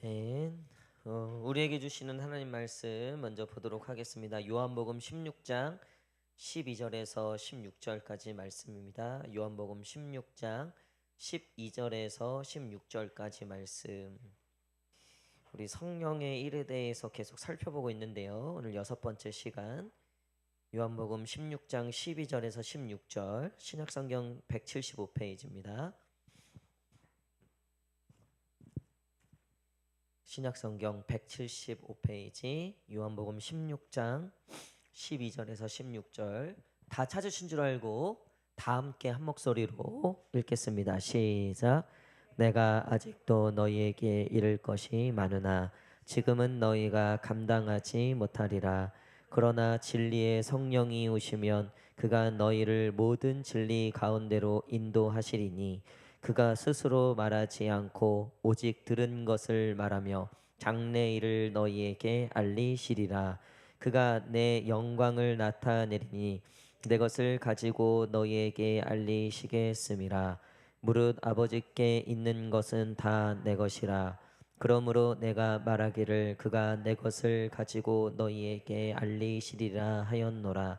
아멘. 우리에게 주시는 하나님 말씀 먼저 보도록 하겠습니다. 요한복음 16장 12절에서 16절까지 말씀입니다. 요한복음 16장 12절에서 16절까지 말씀. 우리 성령의 일에 대해서 계속 살펴보고 있는데요. 오늘 여섯 번째 시간 요한복음 16장 12절에서 16절 신약성경 175페이지입니다. 신약성경 175페이지 요한복음 16장 12절에서 16절 다 찾으신 줄 알고 다 함께 한 목소리로 읽겠습니다. 시작. 내가 아직도 너희에게 이를 것이 많으나 지금은 너희가 감당하지 못하리라. 그러나 진리의 성령이 오시면 그가 너희를 모든 진리 가운데로 인도하시리니 그가 스스로 말하지 않고 오직 들은 것을 말하며 장래 일을 너희에게 알리시리라. 그가 내 영광을 나타내리니 내 것을 가지고 너희에게 알리시겠음이라. 무릇 아버지께 있는 것은 다 내 것이라. 그러므로 내가 말하기를 그가 내 것을 가지고 너희에게 알리시리라 하였노라.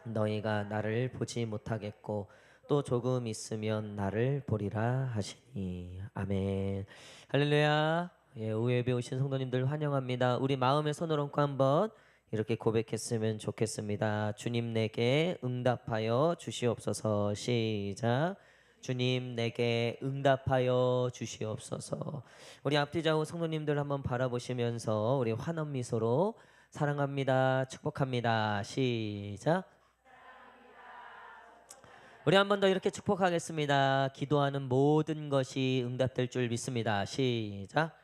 너희가 나를 보지 못하겠고 또 조금 있으면 나를 보리라 하시니. 아멘. 할렐루야. 오후 예배 오신 성도님들 환영합니다. 우리 마음의 손을 얹고 한번 이렇게 고백했으면 좋겠습니다. 주님 내게 응답하여 주시옵소서. 시작. 주님 내게 응답하여 주시옵소서. 우리 앞뒤 좌우 성도님들 한번 바라보시면서 우리 환한 미소로 사랑합니다, 축복합니다. 시작. 우리 한 번 더 이렇게 축복하겠습니다. 기도하는 모든 것이 응답될 줄 믿습니다. 시작.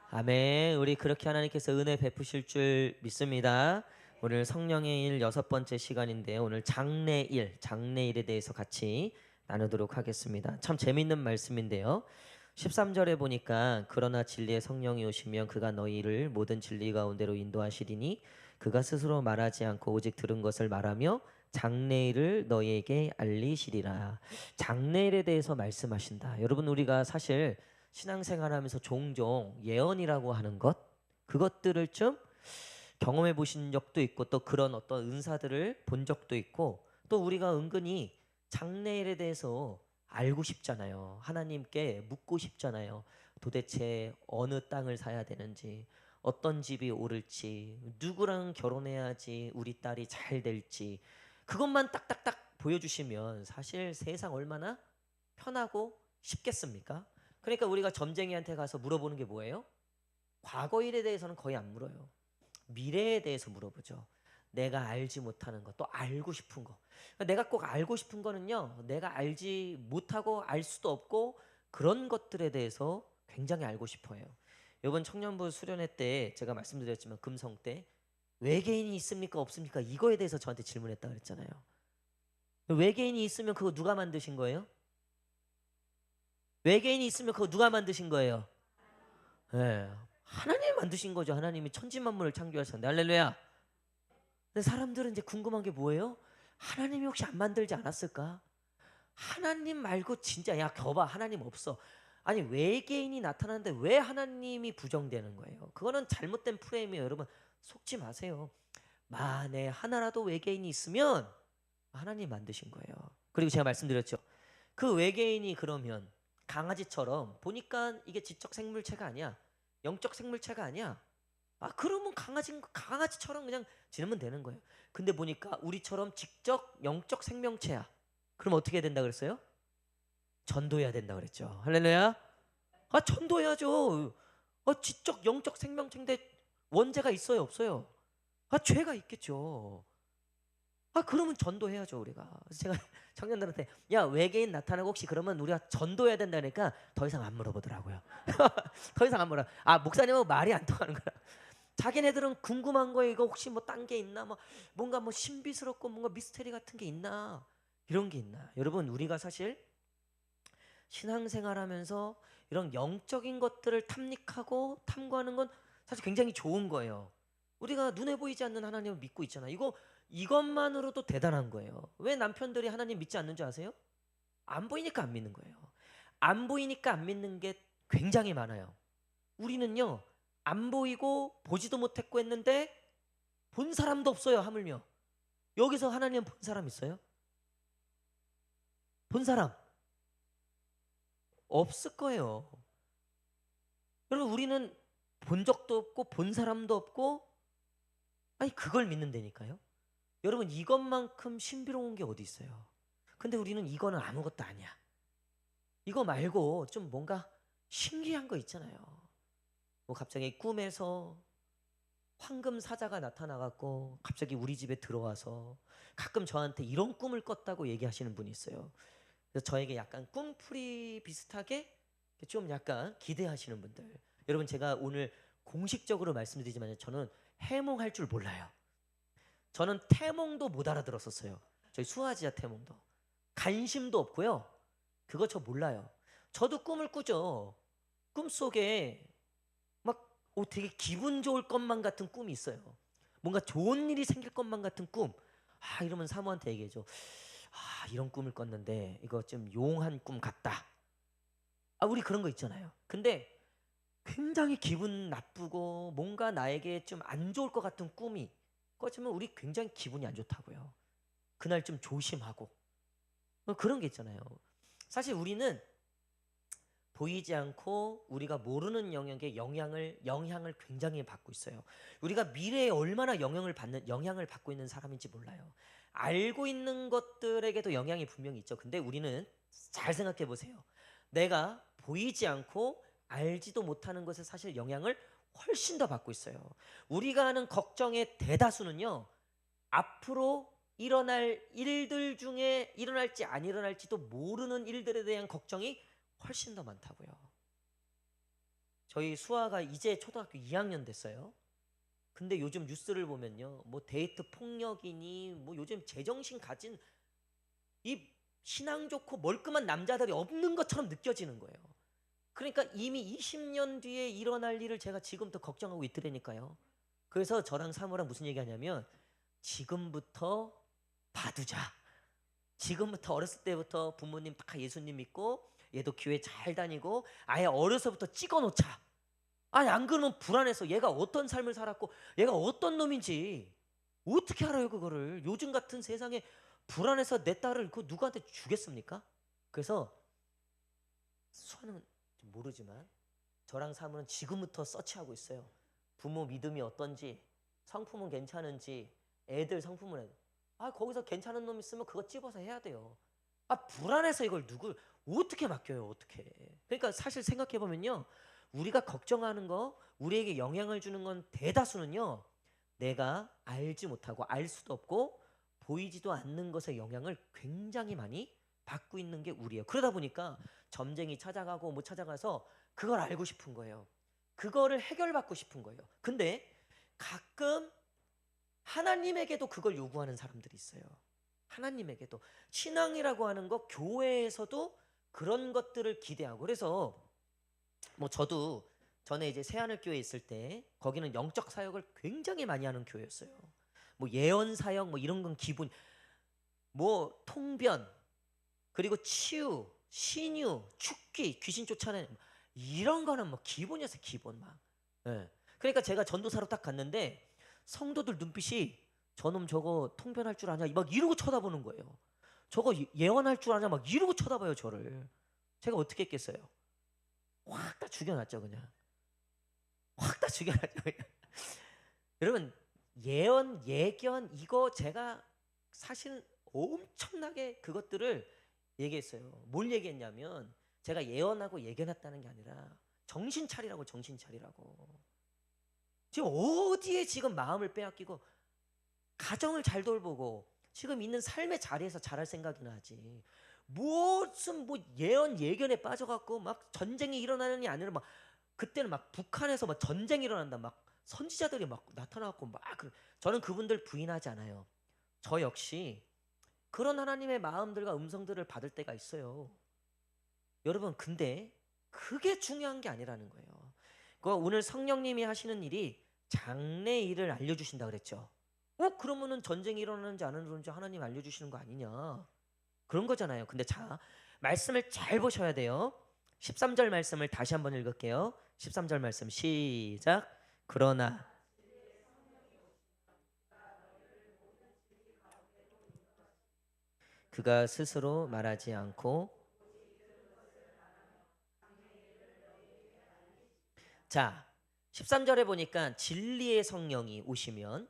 아멘. 우리 그렇게 하나님께서 은혜 베푸실 줄 믿습니다. 오늘 성령의 일 여섯 번째 시간인데 오늘 장래일에 대해서 같이 나누도록 하겠습니다. 참 재밌는 말씀인데요. 13절에 보니까 그러나 진리의 성령이 오시면 그가 너희를 모든 진리 가운데로 인도하시리니 그가 스스로 말하지 않고 오직 들은 것을 말하며 장래일을 너희에게 알리시리라. 장래일에 대해서 말씀하신다. 여러분 우리가 사실 신앙생활하면서 종종 예언이라고 하는 그것들을 좀 경험해 보신 적도 있고 또 그런 어떤 은사들을 본 적도 있고 또 우리가 은근히 장래일에 대해서 알고 싶잖아요. 하나님께 묻고 싶잖아요. 도대체 어느 땅을 사야 되는지, 어떤 집이 오를지, 누구랑 결혼해야지 우리 딸이 잘 될지 그것만 딱딱딱 보여주시면 사실 세상 얼마나 편하고 쉽겠습니까? 그러니까 우리가 점쟁이한테 가서 물어보는 게 뭐예요? 과거 일에 대해서는 거의 안 물어요. 미래에 대해서 물어보죠. 내가 알지 못하는 것, 또 알고 싶은 거. 그러니까 내가 꼭 알고 싶은 거는요, 내가 알지 못하고 알 수도 없고 그런 것들에 대해서 굉장히 알고 싶어요. 이번 청년부 수련회 때 제가 말씀드렸지만 금성 때 외계인이 있습니까 없습니까 이거에 대해서 저한테 질문했다 그랬잖아요. 외계인이 있으면 그거 누가 만드신 거예요? 외계인이 있으면 그거 누가 만드신 거예요? 예. 하나님이 만드신 거죠. 하나님이 천지 만물을 창조하셨는데 할렐루야. 근데 사람들은 이제 궁금한 게 뭐예요? 하나님이 혹시 안 만들지 않았을까? 하나님 말고 진짜 야 겨봐 하나님 없어. 아니 외계인이 나타나는데 왜 하나님이 부정되는 거예요? 그거는 잘못된 프레임이에요. 여러분 속지 마세요. 만에 하나라도 외계인이 있으면 하나님 만드신 거예요. 그리고 제가 말씀드렸죠. 그 외계인이 그러면 강아지처럼 보니까 이게 지적 생물체가 아니야. 영적 생물체가 아니야. 아 그러면 강아지처럼 그냥 지내면 되는 거예요. 근데 보니까 우리처럼 직접 영적 생명체야. 그럼 어떻게 해야 된다 그랬어요? 전도해야 된다 그랬죠. 할렐루야. 아 전도해야죠. 지적 영적 생명체인데 원죄가 있어요 없어요? 아 죄가 있겠죠. 아 그러면 전도해야죠 우리가. 그래서 제가 청년들한테 야 외계인 나타나고 혹시 그러면 우리가 전도해야 된다니까 더 이상 안 물어보더라고요. 더 이상 안 물어. 아 목사님은 말이 안 통하는 거야. 자기네들은 궁금한 거예요. 이거 혹시 뭐 딴 게 있나? 뭐 뭔가 뭐 신비스럽고 뭔가 미스테리 같은 게 있나? 이런 게 있나? 여러분 우리가 사실 신앙생활하면서 이런 영적인 것들을 탐닉하고 탐구하는 건 사실 굉장히 좋은 거예요. 우리가 눈에 보이지 않는 하나님을 믿고 있잖아. 이것만으로도 대단한 거예요. 왜 남편들이 하나님 믿지 않는 줄 아세요? 안 보이니까 안 믿는 거예요. 안 보이니까 안 믿는 게 굉장히 많아요. 우리는요, 안 보이고 보지도 못했고 했는데 본 사람도 없어요, 하물며. 여기서 하나님 본 사람 있어요? 본 사람 없을 거예요. 여러분, 우리는 본 적도 없고 본 사람도 없고, 아니 그걸 믿는다니까요. 여러분, 이것만큼 신비로운 게 어디 있어요? 근데 우리는 이거는 아무것도 아니야. 이거 말고 좀 뭔가 신기한 거 있잖아요. 뭐 갑자기 꿈에서 황금 사자가 나타나갖고 갑자기 우리 집에 들어와서, 가끔 저한테 이런 꿈을 꿨다고 얘기하시는 분이 있어요. 그래서 저에게 약간 꿈풀이 비슷하게 좀 약간 기대하시는 분들, 여러분, 제가 오늘 공식적으로 말씀드리지만 저는 해몽할 줄 몰라요. 저는 태몽도 못 알아들었었어요. 저희 수아지아 태몽도 관심도 없고요. 그거 저 몰라요. 저도 꿈을 꾸죠. 꿈속에 막 되게 기분 좋을 것만 같은 꿈이 있어요. 뭔가 좋은 일이 생길 것만 같은 꿈. 이러면 사모한테 얘기해줘. 이런 꿈을 꿨는데 이거 좀 용한 꿈 같다. 우리 그런 거 있잖아요. 근데 굉장히 기분 나쁘고 뭔가 나에게 좀 안 좋을 것 같은 꿈이 꿔지면 우리 굉장히 기분이 안 좋다고요. 그날 좀 조심하고 그런 게 있잖아요. 사실 우리는 보이지 않고 우리가 모르는 영역에 영향을 굉장히 받고 있어요. 우리가 미래에 얼마나 영향을 받고 있는 사람인지 몰라요. 알고 있는 것들에게도 영향이 분명히 있죠. 근데 우리는 잘 생각해 보세요. 내가 보이지 않고 알지도 못하는 것에 사실 영향을 훨씬 더 받고 있어요. 우리가 하는 걱정의 대다수는요, 앞으로 일어날 일들 중에 일어날지 안 일어날지도 모르는 일들에 대한 걱정이 훨씬 더 많다고요. 저희 수아가 이제 초등학교 2학년 됐어요. 근데 요즘 뉴스를 보면요, 뭐 데이트 폭력이니 뭐 요즘 제정신 가진 이 신앙 좋고 멀끔한 남자들이 없는 것처럼 느껴지는 거예요. 그러니까 이미 20년 뒤에 일어날 일을 제가 지금부터 걱정하고 있더라니까요. 그래서 저랑 사모랑 무슨 얘기하냐면, 지금부터 봐두자. 지금부터 어렸을 때부터 부모님 다 예수님 믿고 얘도 교회 잘 다니고 아예 어려서부터 찍어 놓자. 아니 안 그러면 불안해서 얘가 어떤 삶을 살았고 얘가 어떤 놈인지 어떻게 알아요 그거를. 요즘 같은 세상에 불안해서 내 딸을 그 누구한테 주겠습니까? 그래서 수아는 모르지만 저랑 사모는 지금부터 서치하고 있어요. 부모 믿음이 어떤지, 성품은 괜찮은지, 애들 성품은 거기서 괜찮은 놈 있으면 그거 찝어서 해야 돼요. 불안해서 이걸 누굴 어떻게 맡겨요, 어떻게. 그러니까 사실 생각해 보면요, 우리가 걱정하는 거, 우리에게 영향을 주는 건 대다수는요, 내가 알지 못하고 알 수도 없고 보이지도 않는 것에 영향을 굉장히 많이 받고 있는 게 우리예요. 그러다 보니까 점쟁이 찾아가고 뭐 찾아가서 그걸 알고 싶은 거예요. 그거를 해결받고 싶은 거예요. 근데 가끔 하나님에게도 그걸 요구하는 사람들이 있어요. 하나님에게도. 신앙이라고 하는 거, 교회에서도 그런 것들을 기대하고. 그래서 뭐 저도 전에 이제 새하늘교회에 있을 때 거기는 영적 사역을 굉장히 많이 하는 교회였어요. 뭐 예언 사역 뭐 이런 건 기본, 뭐 통변, 그리고 치유, 신유, 축기, 귀신 쫓아내는 이런 거는 뭐 기본이었어요, 기본 막. 예. 그러니까 제가 전도사로 딱 갔는데 성도들 눈빛이 저놈 저거 통변할 줄 아냐 막 이러고 쳐다보는 거예요. 저거 예언할 줄 아냐 막 이러고 쳐다봐요 저를. 제가 어떻게 했겠어요? 확 다 죽여놨죠 그냥. 확 다 죽여놨죠 그냥. 여러분, 예언, 예견 이거 제가 사실 엄청나게 그것들을 얘기했어요. 뭘 얘기했냐면 제가 예언하고 예견했다는 게 아니라 정신 차리라고, 정신 차리라고. 지금 어디에 지금 마음을 빼앗기고 가정을 잘 돌보고 지금 있는 삶의 자리에서 잘할 생각이나 하지. 무슨 뭐 예언 예견에 빠져갖고 막 전쟁이 일어나는 게 아니라 막 그때는 막 북한에서 막 전쟁이 일어난다 막 선지자들이 막 나타나갖고 막 저는 그분들 부인하지 않아요. 저 역시 그런 하나님의 마음들과 음성들을 받을 때가 있어요. 여러분, 근데 그게 중요한 게 아니라는 거예요. 오늘 성령님이 하시는 일이 장래 일을 알려주신다 그랬죠. 그러면은 전쟁이 일어나는지 안 일어나는지 하나님 알려주시는 거 아니냐, 그런 거잖아요. 근데 자, 말씀을 잘 보셔야 돼요. 13절 말씀을 다시 한번 읽을게요. 13절 말씀 시작. 그러나 그가 스스로 말하지 않고, 자 13절에 보니까 진리의 성령이 오시면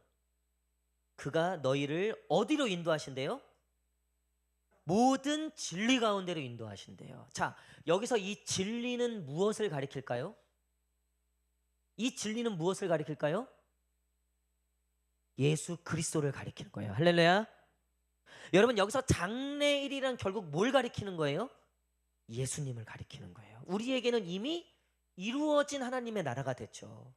그가 너희를 어디로 인도하신대요? 모든 진리 가운데로 인도하신대요. 자, 여기서 이 진리는 무엇을 가리킬까요? 이 진리는 무엇을 가리킬까요? 예수 그리스도를 가리키는 거예요. 할렐루야. 여러분, 여기서 장래일이란 결국 뭘 가리키는 거예요? 예수님을 가리키는 거예요. 우리에게는 이미 이루어진 하나님의 나라가 됐죠.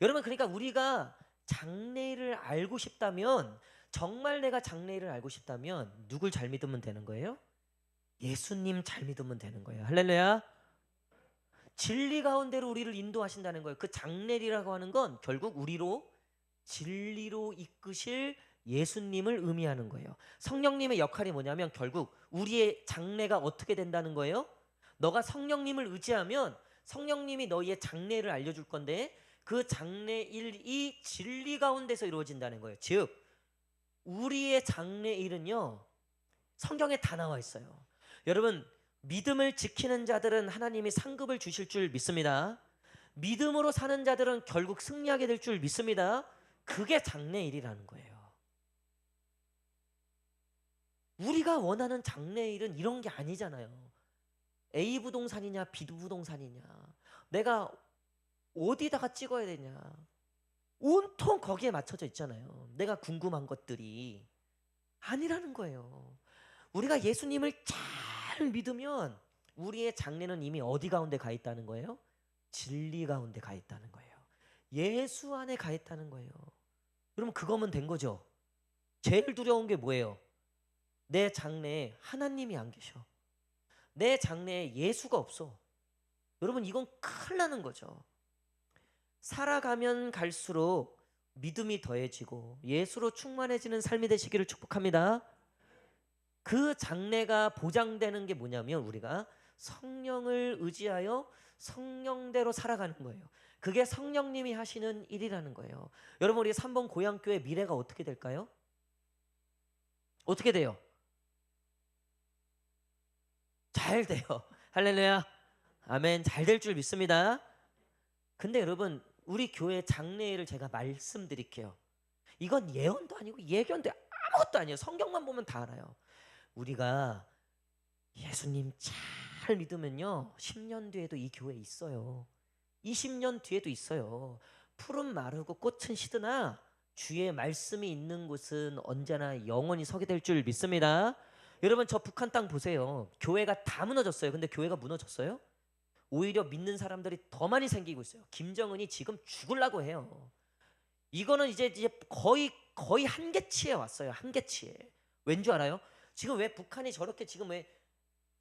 여러분, 그러니까 우리가 장래일을 알고 싶다면, 정말 내가 장래일을 알고 싶다면 누굴 잘 믿으면 되는 거예요? 예수님 잘 믿으면 되는 거예요. 할렐루야. 진리 가운데로 우리를 인도하신다는 거예요. 그 장래일이라고 하는 건 결국 우리로 진리로 이끄실 예수님을 의미하는 거예요. 성령님의 역할이 뭐냐면 결국 우리의 장래가 어떻게 된다는 거예요? 너가 성령님을 의지하면 성령님이 너희의 장래를 알려줄 건데 그 장래일이 진리 가운데서 이루어진다는 거예요. 즉 우리의 장래일은요 성경에 다 나와 있어요. 여러분, 믿음을 지키는 자들은 하나님이 상급을 주실 줄 믿습니다. 믿음으로 사는 자들은 결국 승리하게 될 줄 믿습니다. 그게 장래일이라는 거예요. 우리가 원하는 장래일은 이런 게 아니잖아요. A 부동산이냐 B 부동산이냐, 내가 어디다가 찍어야 되냐, 온통 거기에 맞춰져 있잖아요. 내가 궁금한 것들이 아니라는 거예요. 우리가 예수님을 잘 믿으면 우리의 장래는 이미 어디 가운데 가 있다는 거예요? 진리 가운데 가 있다는 거예요. 예수 안에 가 있다는 거예요. 그러면 그거면 된 거죠. 제일 두려운 게 뭐예요? 내 장래에 하나님이 안 계셔. 내 장래에 예수가 없어. 여러분, 이건 큰일 나는 거죠. 살아가면 갈수록 믿음이 더해지고 예수로 충만해지는 삶이 되시기를 축복합니다. 그 장래가 보장되는 게 뭐냐면 우리가 성령을 의지하여 성령대로 살아가는 거예요. 그게 성령님이 하시는 일이라는 거예요. 여러분, 우리 3번 고향교회 미래가 어떻게 될까요? 어떻게 돼요? 잘 돼요. 할렐루야. 아멘. 잘 될 줄 믿습니다. 근데 여러분, 우리 교회 장래일을 제가 말씀드릴게요. 이건 예언도 아니고 예견도 아무것도 아니에요. 성경만 보면 다 알아요. 우리가 예수님 잘 믿으면요 10년 뒤에도 이 교회 있어요. 20년 뒤에도 있어요. 푸른 마르고 꽃은 시드나 주의 말씀이 있는 곳은 언제나 영원히 서게 될 줄 믿습니다. 여러분, 저 북한 땅 보세요. 교회가 다 무너졌어요. 근데 교회가 무너졌어요? 오히려 믿는 사람들이 더 많이 생기고 있어요. 김정은이 지금 죽으려고 해요. 이거는 이제 거의 한계치에 왔어요. 한계치에. 왠 줄 알아요? 지금 왜 북한이 저렇게 지금 왜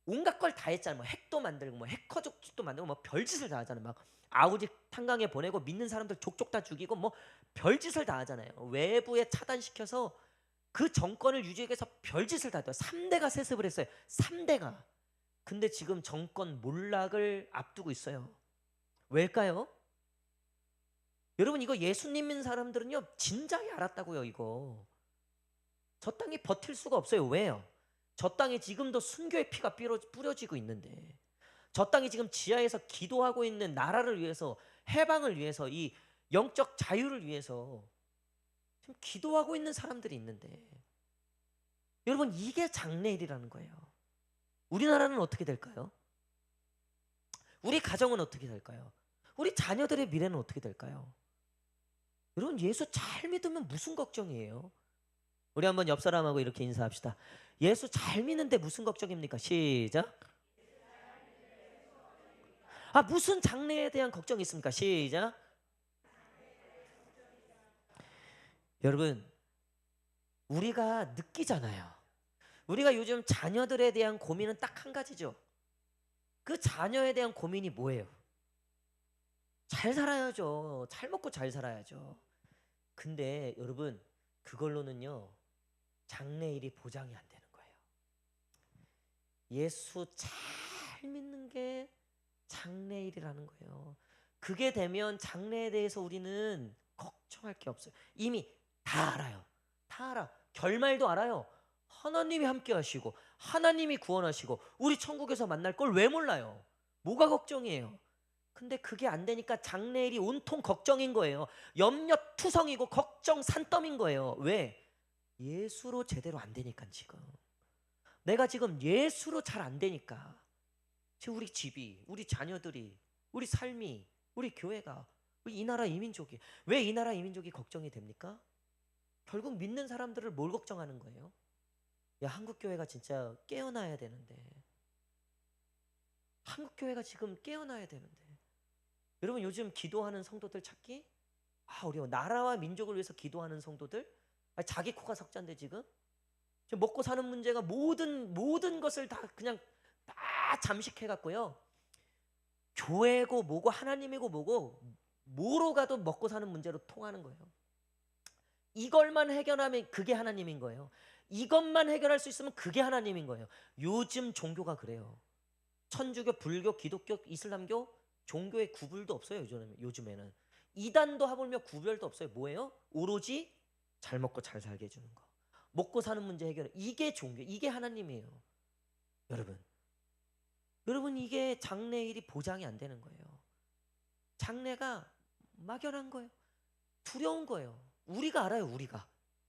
온갖 걸 다 했잖아요. 뭐 핵도 만들고 뭐 해커족도 만들고 뭐 별짓을 다 하잖아요. 막 아우지 탄광에 보내고 믿는 사람들 족족 다 죽이고 뭐 별짓을 다 하잖아요. 외부에 차단시켜서 그 정권을 유지하기 위해서 별짓을 다 해요. 3대가 세습을 했어요. 3대가. 근데 지금 정권 몰락을 앞두고 있어요. 왜일까요? 여러분, 이거 예수님 믿는 사람들은요 진작에 알았다고요. 이거 저 땅이 버틸 수가 없어요. 왜요? 저 땅에 지금도 순교의 피가 뿌려지고 있는데, 저 땅이 지금 지하에서 기도하고 있는 나라를 위해서, 해방을 위해서, 이 영적 자유를 위해서 지금 기도하고 있는 사람들이 있는데, 여러분, 이게 장래일이라는 거예요. 우리나라는 어떻게 될까요? 우리 가정은 어떻게 될까요? 우리 자녀들의 미래는 어떻게 될까요? 여러분, 예수 잘 믿으면 무슨 걱정이에요? 우리 한번 옆 사람하고 이렇게 인사합시다. 예수 잘 믿는데 무슨 걱정입니까? 시작. 아, 무슨 장래에 대한 걱정이 있습니까? 시작. 여러분, 우리가 느끼잖아요. 우리가 요즘 자녀들에 대한 고민은 딱 한 가지죠. 그 자녀에 대한 고민이 뭐예요? 잘 살아야죠. 잘 먹고 잘 살아야죠. 근데 여러분, 그걸로는요 장래일이 보장이 안 되는 거예요. 예수 잘 믿는 게 장래일이라는 거예요. 그게 되면 장래에 대해서 우리는 걱정할 게 없어요. 이미 다 알아요. 다 알아. 결말도 알아요. 하나님이 함께 하시고 하나님이 구원하시고 우리 천국에서 만날 걸 왜 몰라요? 뭐가 걱정이에요? 근데 그게 안 되니까 장래일이 온통 걱정인 거예요. 염려투성이고 걱정 산더미인 거예요. 왜? 예수로 제대로 안 되니까 지금. 내가 지금 예수로 잘 안 되니까. 지금 우리 집이, 우리 자녀들이, 우리 삶이, 우리 교회가, 우리 이 나라 이민족이 왜 이 나라 이민족이 걱정이 됩니까? 결국 믿는 사람들을 뭘 걱정하는 거예요? 야, 한국 교회가 진짜 깨어나야 되는데. 한국 교회가 지금 깨어나야 되는데. 여러분 요즘 기도하는 성도들 찾기 어려워. 나라와 민족을 위해서 기도하는 성도들 자기 코가 석잔데 지금 먹고 사는 문제가 모든 것을 다 그냥 다 잠식해 갖고요. 교회고 뭐고 하나님이고 뭐고 뭐로 가도 먹고 사는 문제로 통하는 거예요. 이걸만 해결하면 그게 하나님인 거예요. 이것만 해결할 수 있으면 그게 하나님인 거예요. 요즘 종교가 그래요. 천주교, 불교, 기독교, 이슬람교 종교의 구분도 없어요. 요즘에는 이단도 하물며 구별도 없어요. 뭐예요? 오로지 잘 먹고 잘 살게 해주는 거. 먹고 사는 문제 해결. 이게 종교, 이게 하나님이에요. 여러분 이게 장래일이 보장이 안 되는 거예요. 장래가 막연한 거예요. 두려운 거예요. 우리가 알아요.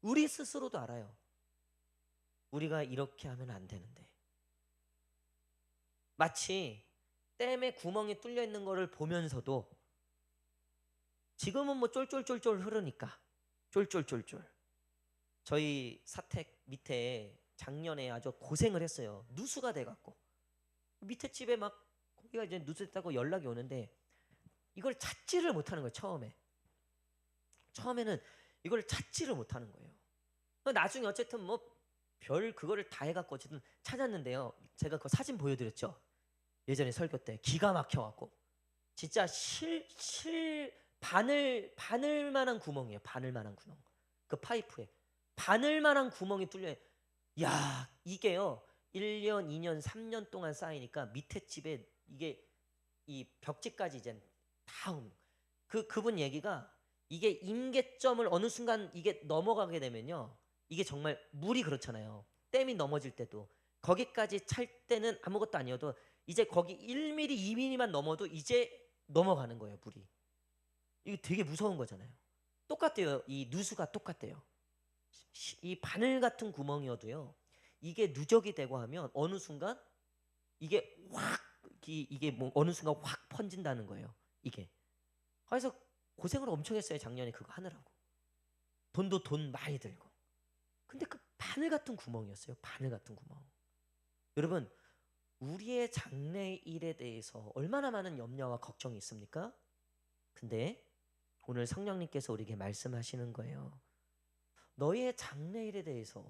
우리 스스로도 알아요. 우리가 이렇게 하면 안 되는데 마치 댐에 구멍이 뚫려 있는 거를 보면서도 지금은 뭐 쫄쫄쫄쫄 흐르니까 쫄쫄쫄쫄 저희 사택 밑에 작년에 아주 고생을 했어요. 누수가 돼갖고 밑에 집에 막 거기가 이제 누수됐다고 연락이 오는데 이걸 찾지를 못하는 거예요. 처음에는 이걸 찾지를 못하는 거예요. 나중에 어쨌든 뭐 별 그거를 다 해갖고 어쨌든 찾았는데요. 제가 그 사진 보여드렸죠. 예전에 설교 때 기가 막혀갖고 진짜 바늘만한 구멍이에요. 바늘만한 구멍. 그 파이프에 바늘만한 구멍이 뚫려. 야, 이게요. 1년, 2년, 3년 동안 쌓이니까 밑에 집에 이게 이 벽지까지 이제 다 그분 얘기가 이게 임계점을 어느 순간 이게 넘어가게 되면요. 이게 정말 물이 그렇잖아요. 댐이 넘어질 때도 거기까지 찰 때는 아무것도 아니어도 이제 거기 1mm, 2mm만 넘어도 이제 넘어가는 거예요, 물이. 이게 되게 무서운 거잖아요. 똑같대요. 이 누수가 똑같대요. 이 바늘 같은 구멍이어도요. 이게 누적이 되고 하면 어느 순간 이게 확 이게 뭐 어느 순간 확 번진다는 거예요. 이게. 그래서 고생을 엄청 했어요. 작년에 그거 하느라고. 돈도 돈 많이 들고. 근데 그 바늘 같은 구멍이었어요. 바늘 같은 구멍. 여러분, 우리의 장래일에 대해서 얼마나 많은 염려와 걱정이 있습니까? 근데 오늘 성령님께서 우리에게 말씀하시는 거예요. 너희의 장래일에 대해서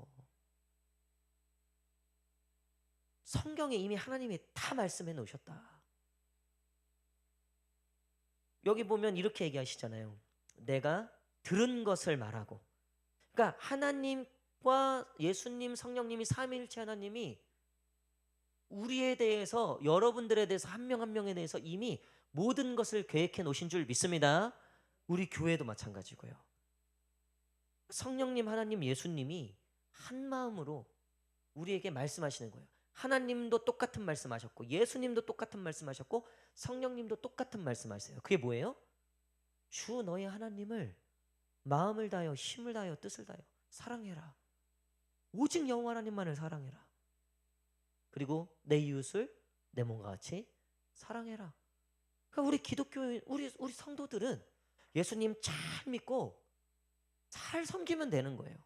성경에 이미 하나님이 다 말씀해 놓으셨다. 여기 보면 이렇게 얘기하시잖아요. 내가 들은 것을 말하고. 그러니까 하나님과 예수님, 성령님이 삼위일체 하나님이 우리에 대해서 여러분들에 대해서 한 명 한 명에 대해서 이미 모든 것을 계획해 놓으신 줄 믿습니다. 우리 교회도 마찬가지고요. 성령님, 하나님, 예수님이 한 마음으로 우리에게 말씀하시는 거예요. 하나님도 똑같은 말씀하셨고 예수님도 똑같은 말씀하셨고 성령님도 똑같은 말씀하세요. 그게 뭐예요? 주 너희 하나님을 마음을 다하여 힘을 다하여 뜻을 다하여 사랑해라. 오직 여호와 하나님만을 사랑해라. 그리고 내 이웃을 내 몸과 같이 사랑해라. 그러니까 우리 기독교 우리 성도들은 예수님 잘 믿고 잘 섬기면 되는 거예요.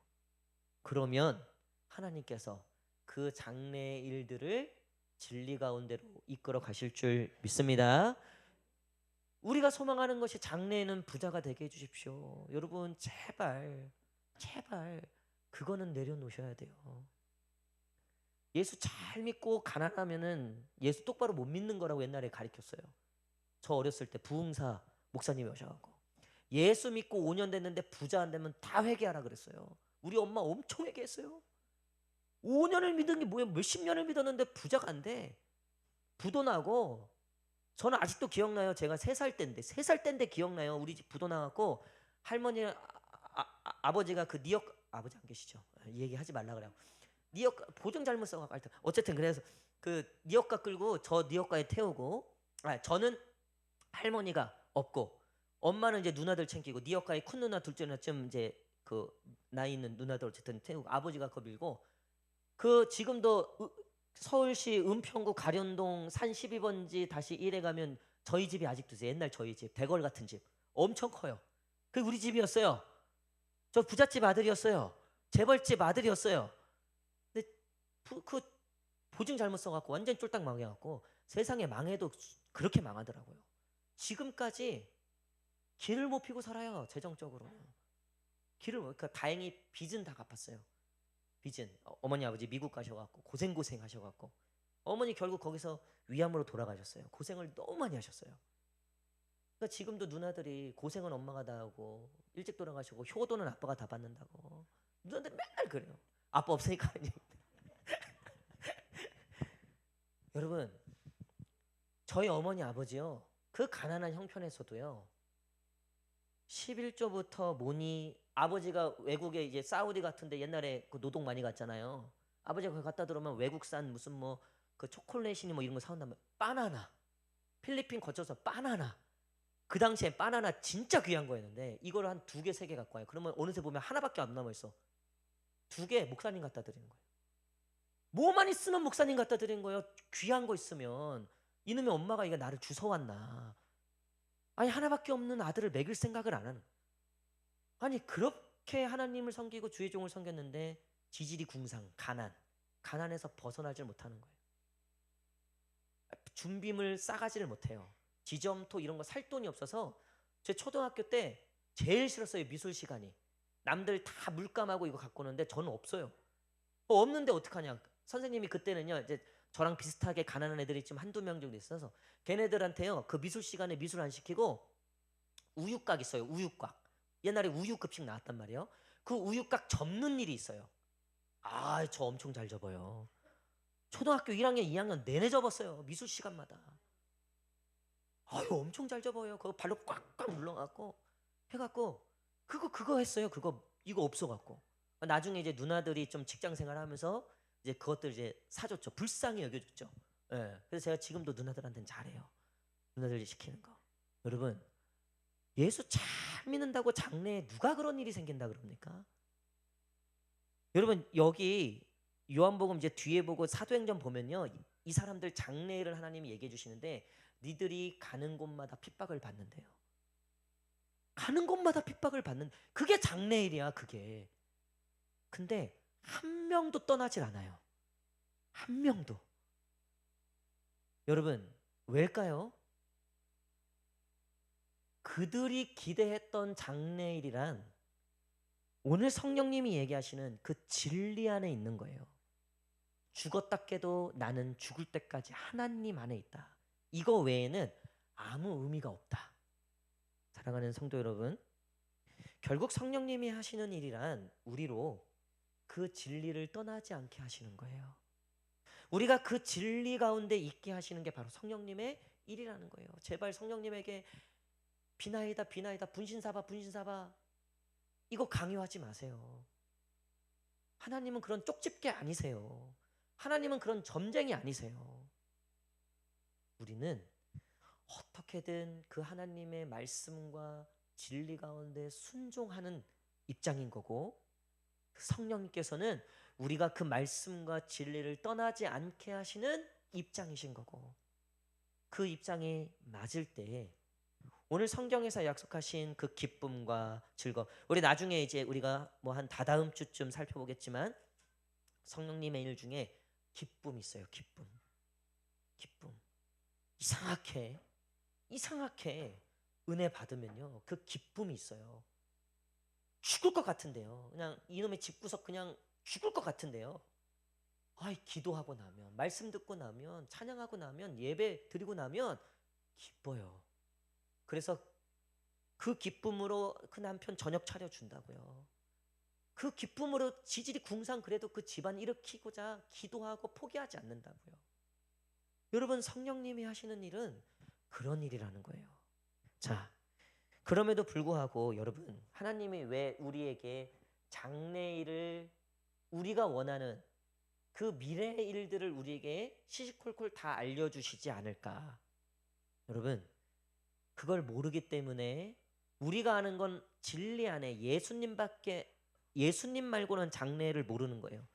그러면 하나님께서 그 장래의 일들을 진리 가운데로 이끌어 가실 줄 믿습니다. 우리가 소망하는 것이 장래에는 부자가 되게 해주십시오. 여러분 제발 그거는 내려놓으셔야 돼요. 예수 잘 믿고 가난하면은 예수 똑바로 못 믿는 거라고 옛날에 가르쳤어요. 저 어렸을 때 부흥사 목사님이 오셔갖고 예수 믿고 5년 됐는데 부자 안 되면 다 회개하라 그랬어요. 우리 엄마 엄청 회개했어요. 5년을 믿은 게 뭐야? 몇십 년을 믿었는데 부자가 안 돼. 부도 나고. 저는 아직도 기억나요. 제가 3살 때인데 3살 때인데 기억나요. 우리 집 부도 나갖고 할머니 아버지가 그 니역 아버지 안 계시죠? 이 얘기 하지 말라 그래요. 니역 보증 잘못 써갖고 하여튼 어쨌든 그래서 그 니역가 끌고 저 니역가에 태우고 저는 할머니가 없고 엄마는 이제 누나들 챙기고 니역가에 큰 누나 둘째 누나쯤 이제 그 나이 있는 누나들 어쨌든 태우고 아버지가 거 밀고 그 지금도 서울시 은평구 가련동 산 12번지 다시 1에 가면 저희 집이 아직도 있어요. 옛날 저희 집 대걸 같은 집 엄청 커요. 그게 우리 집이었어요. 저 부잣집 아들이었어요. 재벌집 아들이었어요. 근데 그 보증 잘못 써갖고 완전 쫄딱 망해갖고 세상에 망해도 그렇게 망하더라고요. 지금까지 길을 못 피고 살아요. 재정적으로 길을 그러니까 다행히 빚은 다 갚았어요. 빚은 어머니 아버지 미국 가셔갖고 고생 하셔갖고 어머니 결국 거기서 위암으로 돌아가셨어요. 고생을 너무 많이 하셨어요. 그러니까 지금도 누나들이 고생은 엄마가 다 하고 일찍 돌아가시고 효도는 아빠가 다 받는다고 누나들 맨날 그래요. 아빠 없으니까 아니. 여러분 저희 어머니 아버지요 그 가난한 형편에서도요 11조부터 뭐니 아버지가 외국에 이제 사우디 같은데 옛날에 그 노동 많이 갔잖아요. 아버지가 거기 갔다 들어오면 외국산 무슨 뭐 그 초콜릿이니 뭐 이런 거 사온다면 바나나 필리핀 거쳐서 바나나 그 당시에 바나나 진짜 귀한 거였는데 이걸 한 2개, 3개 갖고 와요. 그러면 어느새 보면 하나밖에 안 남아 있어. 2개 목사님 갖다 드리는 거예요. 뭐만 있으면 목사님 갖다 드리는 거예요. 귀한 거 있으면 이놈의 엄마가 이게 나를 주워왔나. 아니 하나밖에 없는 아들을 먹일 생각을 안 하는. 아니 그렇게 하나님을 섬기고 주의 종을 섬겼는데 지질이 궁상, 가난에서 벗어나질 못하는 거예요. 준비물 싸가지를 못해요. 지점토 이런 거 살 돈이 없어서 제 초등학교 때 제일 싫었어요. 미술 시간이. 남들 다 물감하고 이거 갖고 오는데 저는 없어요. 없는데 어떡하냐. 선생님이 그때는요 이제 저랑 비슷하게 가난한 애들이 지금 한두 명 정도 있어서 걔네들한테요 그 미술 시간에 미술 안 시키고 우유곽 있어요. 우유곽. 옛날에 우유급식 나왔단 말이에요. 그 우유곽 접는 일이 있어요. 저 엄청 잘 접어요. 초등학교 1학년, 2학년 내내 접었어요. 미술 시간마다. 엄청 잘 접어요. 그거 발로 꽉꽉 눌러갖고 해갖고 그거 했어요. 이거 없어갖고 나중에 이제 누나들이 좀 직장 생활하면서 이제 그것들 이제 사줬죠. 불쌍히 여겨줬죠. 예. 그래서 제가 지금도 누나들한테는 잘해요. 누나들이 시키는 거. 여러분 예수 잘 믿는다고 장래에 누가 그런 일이 생긴다 그럽니까? 여러분 여기 요한복음 이제 뒤에 보고 사도행전 보면요 이 사람들 장래를 하나님이 얘기해 주시는데 니들이 가는 곳마다 핍박을 받는데요. 가는 곳마다 핍박을 받는 그게 장래일이야 그게. 근데 한 명도 떠나질 않아요. 한 명도. 여러분 왜일까요? 그들이 기대했던 장래일이란 오늘 성령님이 얘기하시는 그 진리 안에 있는 거예요. 죽었다 깨도 나는 죽을 때까지 하나님 안에 있다. 이거 외에는 아무 의미가 없다. 사랑하는 성도 여러분, 결국 성령님이 하시는 일이란 우리로 그 진리를 떠나지 않게 하시는 거예요. 우리가 그 진리 가운데 있게 하시는 게 바로 성령님의 일이라는 거예요. 제발 성령님에게 비나이다 분신사바 이거 강요하지 마세요. 하나님은 그런 쪽집게 아니세요. 하나님은 그런 점쟁이 아니세요. 우리는 어떻게든 그 하나님의 말씀과 진리 가운데 순종하는 입장인 거고 성령님께서는 우리가 그 말씀과 진리를 떠나지 않게 하시는 입장이신 거고 그 입장이 맞을 때 오늘 성경에서 약속하신 그 기쁨과 즐거움 우리 나중에 이제 우리가 뭐 한 다다음 주쯤 살펴보겠지만 성령님의 일 중에 기쁨이 있어요. 기쁨 이상하게 은혜 받으면요 그 기쁨이 있어요. 죽을 것 같은데요. 그냥 이놈의 집구석 그냥 죽을 것 같은데요. 기도하고 나면 말씀 듣고 나면 찬양하고 나면 예배 드리고 나면 기뻐요. 그래서 그 기쁨으로 그 남편 저녁 차려준다고요. 그 기쁨으로 지질이 궁상 그래도 그 집안 일으키고자 기도하고 포기하지 않는다고요. 여러분, 성령님이 하시는 일은 그런 일이라는 거예요. 자, 그럼에도 불구하고 여러분, 하나님이 왜 우리에게 장래일을 우리가 원하는 그 미래의 일들을 우리에게 시시콜콜 다 알려주시지 않을까? 여러분, 그걸 모르기 때문에 우리가 아는 건 진리 안에 예수님 말고는 장래를 모르는 거예요.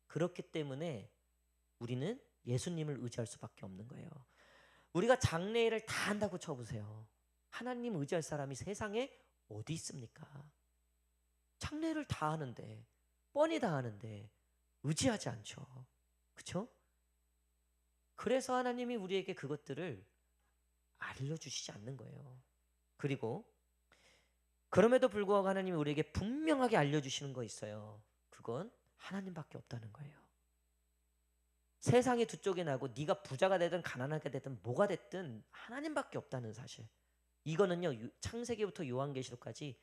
그렇기 때문에 우리는 예수님을 의지할 수밖에 없는 거예요. 우리가 장래를 다 한다고 쳐보세요. 하나님 의지할 사람이 세상에 어디 있습니까? 장래를 다 하는데, 뻔히 다 하는데 의지하지 않죠. 그렇죠? 그래서 하나님이 우리에게 그것들을 알려주시지 않는 거예요. 그리고 그럼에도 불구하고 하나님이 우리에게 분명하게 알려주시는 거 있어요. 그건 하나님밖에 없다는 거예요. 세상이 두 쪽이 나고 네가 부자가 되든 가난하게 되든 뭐가 됐든 하나님밖에 없다는 사실. 이거는요, 창세기부터 요한계시록까지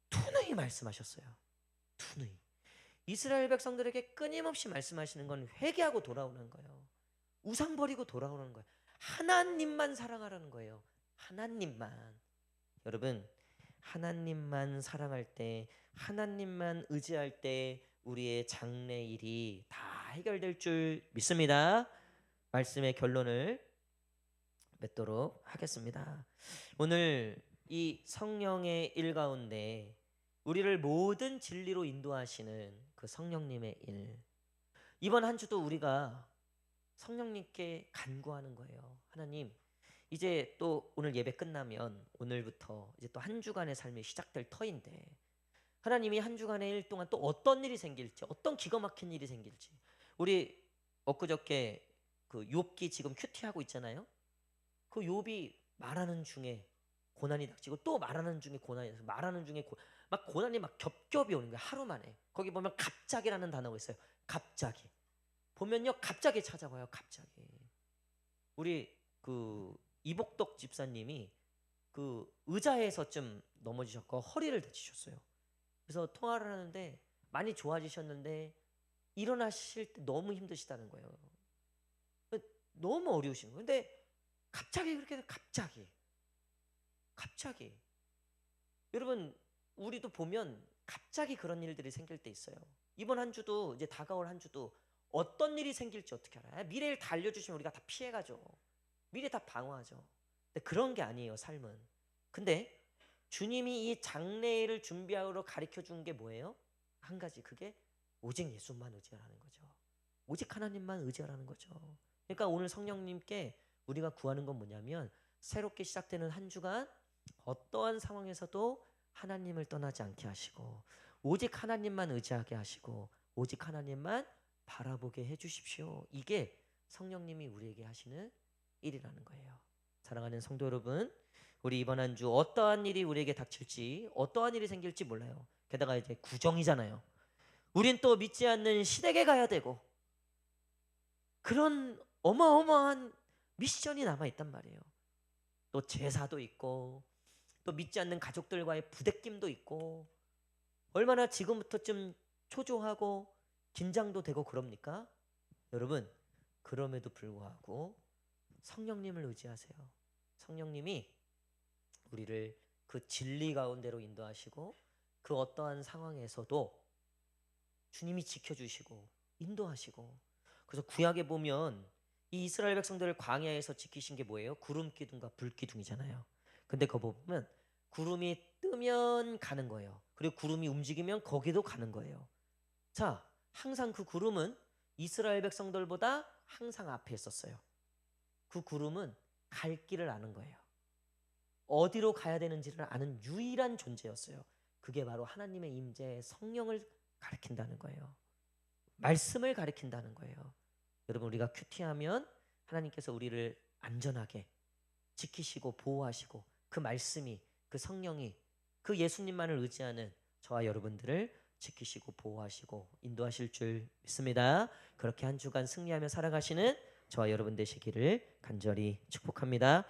투누이 말씀하셨어요. 투누이. 이스라엘 백성들에게 끊임없이 말씀하시는 건 회개하고 돌아오는 거예요. 우상 버리고 돌아오는 거예요. 하나님만 사랑하라는 거예요. 하나님만. 여러분, 하나님만 사랑할 때, 하나님만 의지할 때 우리의 장래일이 다 해결될 줄 믿습니다. 말씀의 결론을 맺도록 하겠습니다. 오늘 이 성령의 일 가운데 우리를 모든 진리로 인도하시는 그 성령님의 일, 이번 한 주도 우리가 성령님께 간구하는 거예요. 하나님, 이제 또 오늘 예배 끝나면 오늘부터 이제 또 한 주간의 삶이 시작될 터인데, 하나님이 한 주간의 일 동안 또 어떤 일이 생길지, 어떤 기가 막힌 일이 생길지. 우리 엊그저께 그 욥기 지금 큐티하고 있잖아요. 그 욥이 말하는 중에 고난이 닥치고 또 말하는 중에 고난이 닥치고 말하는 중에 막 고난이 막 겹겹이 오는 거예요. 하루 만에. 거기 보면 갑자기라는 단어가 있어요. 갑자기. 보면요, 갑자기 찾아와요. 갑자기. 우리 그 이복덕 집사님이 그 의자에서 좀 넘어지셨고 허리를 다치셨어요. 그래서 통화를 하는데 많이 좋아지셨는데 일어나실 때 너무 힘드시다는 거예요. 너무 어려우신 거예요. 근데 갑자기 그렇게 갑자기 여러분, 우리도 보면 갑자기 그런 일들이 생길 때 있어요. 이번 한 주도 이제 다가올 한 주도 어떤 일이 생길지 어떻게 알아요? 미래를 다 알려주시면 우리가 다 피해가죠. 미래 다 방어하죠. 근데 그런 게 아니에요, 삶은. 근데 주님이 이 장래를 준비하러 가르쳐 준 게 뭐예요? 한 가지, 그게 오직 예수만 의지하라는 거죠. 오직 하나님만 의지하라는 거죠. 그러니까 오늘 성령님께 우리가 구하는 건 뭐냐면, 새롭게 시작되는 한 주간 어떠한 상황에서도 하나님을 떠나지 않게 하시고 오직 하나님만 의지하게 하시고 오직 하나님만 바라보게 해주십시오. 이게 성령님이 우리에게 하시는 일이라는 거예요. 사랑하는 성도 여러분, 우리 이번 한 주 어떠한 일이 우리에게 닥칠지, 어떠한 일이 생길지 몰라요. 게다가 이제 구정이잖아요. 우린 또 믿지 않는 시댁에 가야 되고 그런 어마어마한 미션이 남아 있단 말이에요. 또 제사도 있고 또 믿지 않는 가족들과의 부대낌도 있고, 얼마나 지금부터 좀 초조하고 긴장도 되고 그럽니까? 여러분, 그럼에도 불구하고 성령님을 의지하세요. 성령님이 우리를 그 진리 가운데로 인도하시고 그 어떠한 상황에서도 주님이 지켜주시고 인도하시고. 그래서 구약에 보면 이 이스라엘 백성들을 광야에서 지키신 게 뭐예요? 구름 기둥과 불 기둥이잖아요. 근데 그거 보면 구름이 뜨면 가는 거예요. 그리고 구름이 움직이면 거기도 가는 거예요. 자, 항상 그 구름은 이스라엘 백성들보다 항상 앞에 있었어요. 그 구름은 갈 길을 아는 거예요. 어디로 가야 되는지를 아는 유일한 존재였어요. 그게 바로 하나님의 임재, 성령을 가리킨다는 거예요. 말씀을 가리킨다는 거예요. 여러분, 우리가 큐티하면 하나님께서 우리를 안전하게 지키시고 보호하시고 그 말씀이, 그 성령이, 그 예수님만을 의지하는 저와 여러분들을 지키시고 보호하시고 인도하실 줄 믿습니다. 그렇게 한 주간 승리하며 살아가시는 저와 여러분 되시기를 간절히 축복합니다.